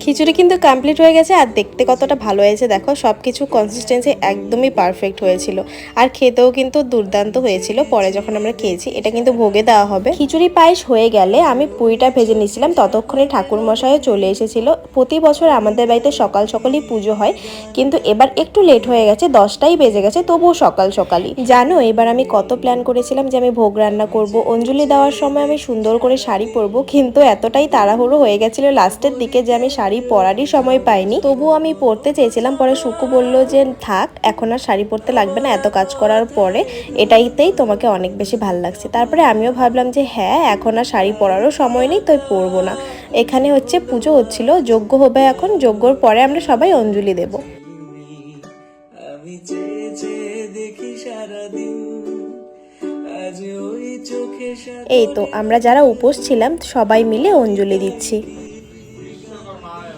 খিচুড়ি কিন্তু কমপ্লিট হয়ে গেছে আর দেখতে কতটা ভালো হয়েছে দেখো, সব কিছু কনসিস্টেন্সি একদমই পারফেক্ট হয়েছিল আর খেতেও কিন্তু দুর্দান্ত হয়েছিল। পরে যখন আমরা খেয়েছি, এটা কিন্তু ভোগে দেওয়া হবে। খিচুড়ি পায়েস হয়ে গেলে আমি পুরিটা ভেজে নিয়েছিলাম, ততক্ষণে ঠাকুরমশাইও চলে এসেছিল। প্রতি বছর আমাদের বাড়িতে সকাল সকালই পুজো হয়, কিন্তু এবার একটু লেট হয়ে গেছে, 10টাই বেজে গেছে, তবুও সকাল সকালই। জানো এবার আমি কত প্ল্যান করেছিলাম যে আমি ভোগ রান্না করব, অঞ্জলি দেওয়ার সময় আমি সুন্দর করে শাড়ি পরবো, কিন্তু এতটাই তাড়াহুড়ো হয়ে গেছিল লাস্টের দিকে যে আমি শাড়ি পরারই সময় পাইনি। তবুও আমি পরতে চেয়েছিলাম, পরে সুকু বলল যে থাক, এখন আর শাড়ি পরতে লাগবে না, এত কাজ করার পরে এটাইতেই তোমাকে অনেক বেশি ভাল লাগছে। তারপরে আমিও ভাবলাম যে হ্যাঁ, এখন আর শাড়ি পরারও সময় নেই, তো পরবো না। এখানে হচ্ছে পুজো হচ্ছিল, যজ্ঞ হবে এখন, যজ্ঞর পরে আমরা সবাই অঞ্জলি দেব। এই তো আমরা যারা উপোস ছিলাম সবাই মিলে অঞ্জলি দিচ্ছি।